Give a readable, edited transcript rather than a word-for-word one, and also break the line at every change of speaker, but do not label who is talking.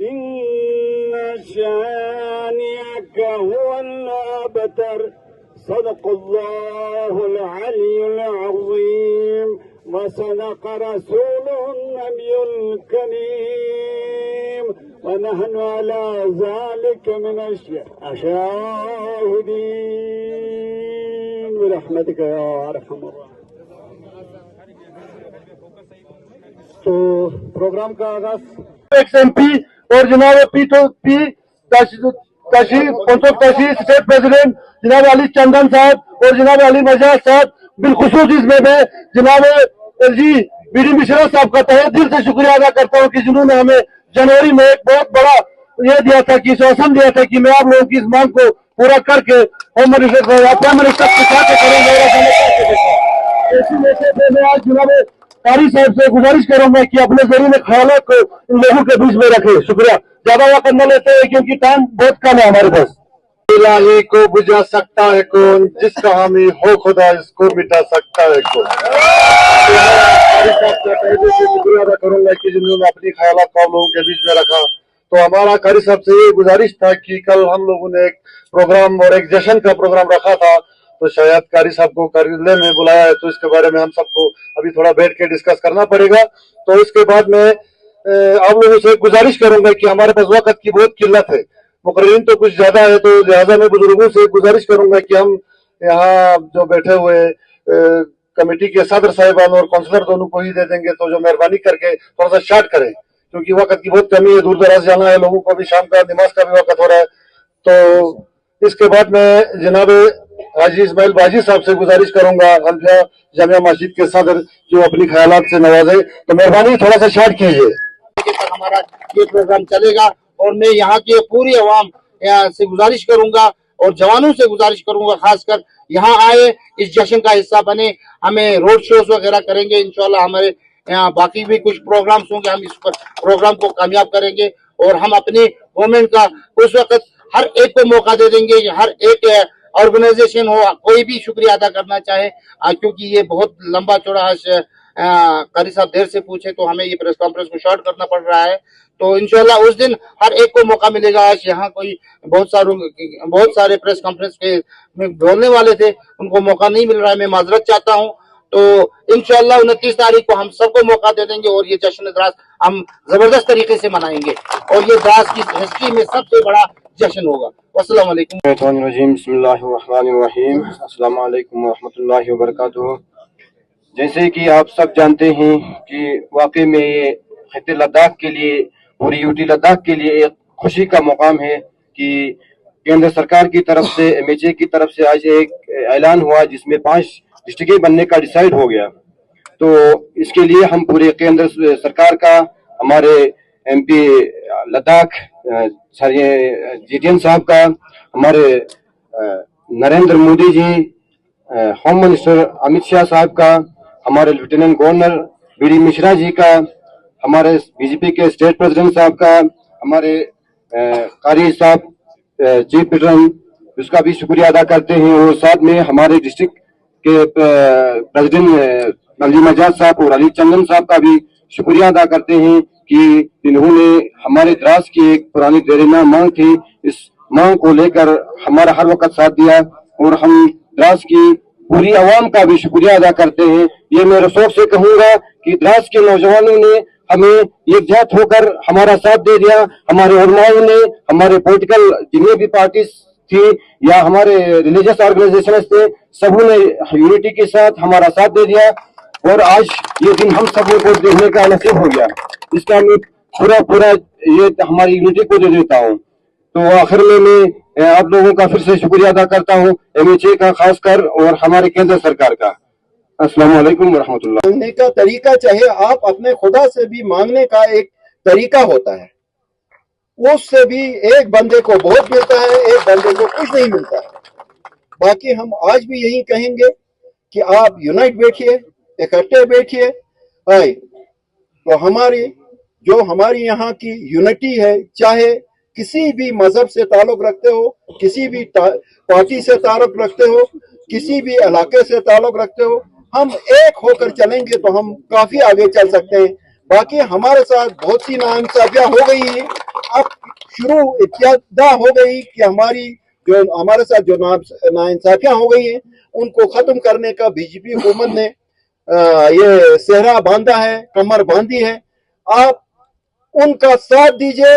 إن شانئك هو الأبتر صدق الله العلي العظيم وصدق رسوله النبي الكريم
ونحن على ذلك من الشاهدين برحمتك يا ارحم الراحمين. تو پروگرام کا آغاز
ایکس ایم پی اور جناب تشریف اسٹیٹ پریزیڈنٹ جناب علی چندن صاحب اور جناب علی مجاز صاحب، بالخصوص اس میں جناب جی بی ڈی مشرا صاحب کا تہہ دل سے شکریہ ادا کرتا ہوں کہ جنہوں نے ہمیں جنوری میں ایک بہت بڑا یہ دیا تھا کہ شوشن دیا تھا کہ میں آپ لوگوں کی اس مانگ کو پورا کر کے ہوم منسٹر پرائم منسٹر کے ساتھ کروں گا. اسی میں سے میں آج جناب قاری صاحب سے گزارش کروں گا کہ اپنے ذریعے خیالات کو ان لوگوں کے بیچ میں رکھے. شکریہ. زیادہ وقت نہ لیتے ہیں کیونکہ ٹائم بہت کم ہے ہمارے پاس.
الہی کو بجھا سکتا ہے کون، جس کا حامی ہو خدا اس کو مٹا سکتا ہے کون. شکریہ ادا کروں گا کہ جنہوں نے اپنی خیالات کو ہم لوگوں کے بیچ میں رکھا. تو ہمارا قاری صاحب سے یہ گزارش تھا کہ کل ہم لوگوں نے ایک پروگرام اور ایک جشن کا پروگرام رکھا تھا، تو شاید قاری صاحب کو قریلے میں بلایا ہے، تو اس کے بارے میں ہم سب کو ابھی تھوڑا بیٹھ کے ڈسکس کرنا پڑے گا. تو اس کے بعد میں آپ لوگوں سے گزارش کروں گا کہ ہمارے پاس وقت کی بہت قلت ہے، مقررین تو کچھ زیادہ ہے، تو لہٰذا میں بزرگوں سے گزارش کروں گا کہ ہم یہاں جو بیٹھے ہوئے کمیٹی کے صدر صاحبان اور کونسلر دونوں کو ہی دے دیں گے، تو جو مہربانی کر کے تھوڑا سا شارٹ کریں کیونکہ وقت کی بہت کمی ہے، دور دراز جانا ہے لوگوں کو، بھی شام کا نماز کا بھی وقت ہو رہا ہے. تو اس کے بعد میں جناب حاجی اسماعیل باجی صاحب سے گزارش کروں گا، حنفیہ جامعہ مسجد کے صدر، جو اپنی خیالات سے نوازے. تو مہربانی تھوڑا سا شارٹ کیجیے.
ہمارا یہ پروگرام چلے گا اور میں یہاں کی پوری عوام سے گزارش کروں گا اور جوانوں سے گزارش کروں گا خاص کر یہاں آئے، اس جشن کا حصہ بنے. ہمیں روڈ شوز وغیرہ کریں گے انشاءاللہ، ہمارے یہاں باقی بھی کچھ پروگرامز ہوں گے، ہم اس پروگرام کو کامیاب کریں گے اور ہم اپنی گورنمنٹ کا اس وقت ہر ایک کو موقع دے دیں گے کہ ہر ایک آرگنائزیشن ہو کوئی بھی شکریہ ادا کرنا چاہے، کیونکہ یہ بہت لمبا چوڑا ہے. قاری صاحب دیر سے پوچھے تو ہمیں یہ پریس کانفرنس کو شارٹ کرنا پڑ رہا ہے. تو انشاءاللہ اس دن ہر ایک کو موقع ملے گا. آج یہاں کوئی بہت سارے پریس کانفرنس کے بولنے والے تھے، ان کو موقع نہیں مل رہا ہے، میں معذرت چاہتا ہوں. تو انشاءاللہ 29 تاریخ کو ہم سب کو موقع دے دیں گے اور یہ جشن دراز ہم زبردست طریقے سے منائیں گے اور یہ دراز کی ہسٹری میں سب سے بڑا جشن ہوگا. السلام علیکم.
بسم اللہ الرحمن الرحیم. السلام علیکم ورحمۃ اللہ وبرکاتہ. جیسے کہ آپ سب جانتے ہیں کہ واقعی میں یہ خطے لداخ کے لیے، پوری یوٹی لداخ کے لیے ایک خوشی کا مقام ہے کہ کیندر سرکار کی طرف سے MHA کی طرف سے آج ایک اعلان ہوا جس میں 5 ڈسٹرکٹیں بننے کا ڈیسائیڈ ہو گیا. تو اس کے لیے ہم پورے کیندر سرکار کا، ہمارے MP لداخ GTN صاحب کا، ہمارے نریندر مودی جی، ہوم منسٹر امت شاہ صاحب کا، ہمارے lieutenant governor B D Mishra ji کا، ہمارے BJP کے اسٹیٹ پریزیڈنٹ صاحب کا، ہمارے قاری صاحب چیف پیٹرن، اس کا بھی شکریہ ادا کرتے ہیں. اور ساتھ میں ہمارے ڈسٹرکٹ کے پریزیڈنٹ علی مجاز صاحب اور علی چندن صاحب کا بھی شکریہ ادا کرتے ہیں کہ انہوں نے ہمارے دراز کی ایک پرانی دیرینہ مانگ تھی، اس مانگ کو لے کر ہمارا ہر وقت ساتھ دیا. اور ہم دراز کی پوری عوام کا بھی شکریہ ادا کرتے ہیں. یہ میں رسوخ سے کہوں گا کہ دراز کے نوجوانوں نے ہمیں یکجہت ہو کر ہمارا ساتھ دے دیا، ہمارے علماء نے، ہمارے پولیٹیکل جتنے بھی پارٹیز تھی یا ہمارے ریلیجس آرگنائزیشنز تھے، سبوں نے یونٹی کے ساتھ ہمارا ساتھ دے دیا. اور آج یہ دن ہم سب کو دیکھنے کا نصیب ہو گیا. اس کا میں پورا یہ ہماری یونٹی کو دے دیتا ہوں. تو آخر میں آپ لوگوں کا پھر سے شکریہ ادا کرتا ہوں، MHA کا خاص کر اور ہمارے کیندر سرکار کا. السلام علیکم ورحمۃ اللہ.
مانگنے کا طریقہ چاہے آپ اپنے خدا سے بھی مانگنے کا ایک طریقہ ہوتا ہے، اس سے بھی ایک بندے کو بہت ملتا ہے، ایک بندے کو کچھ نہیں ملتا ہے. باقی ہم آج بھی یہی کہیں گے کہ آپ یونائٹ بیٹھیے، اکٹھے بیٹھیے. تو ہماری یہاں کی یونٹی ہے، چاہے کسی بھی مذہب سے تعلق رکھتے ہو، کسی بھی پارٹی سے تعلق رکھتے ہو، کسی بھی علاقے سے تعلق رکھتے ہو، ہم ایک ہو کر چلیں گے تو ہم کافی آگے چل سکتے ہیں. باقی ہمارے ساتھ بہت سی ناانصافیاں ہو گئی ہیں، اب ابتدا ہو گئی کہ ہمارے ساتھ جو ناانصافیاں ہو گئی ہیں ان کو ختم کرنے کا BJP حکومت نے یہ صحرا باندھا ہے، کمر باندھی ہے. آپ ان کا ساتھ دیجئے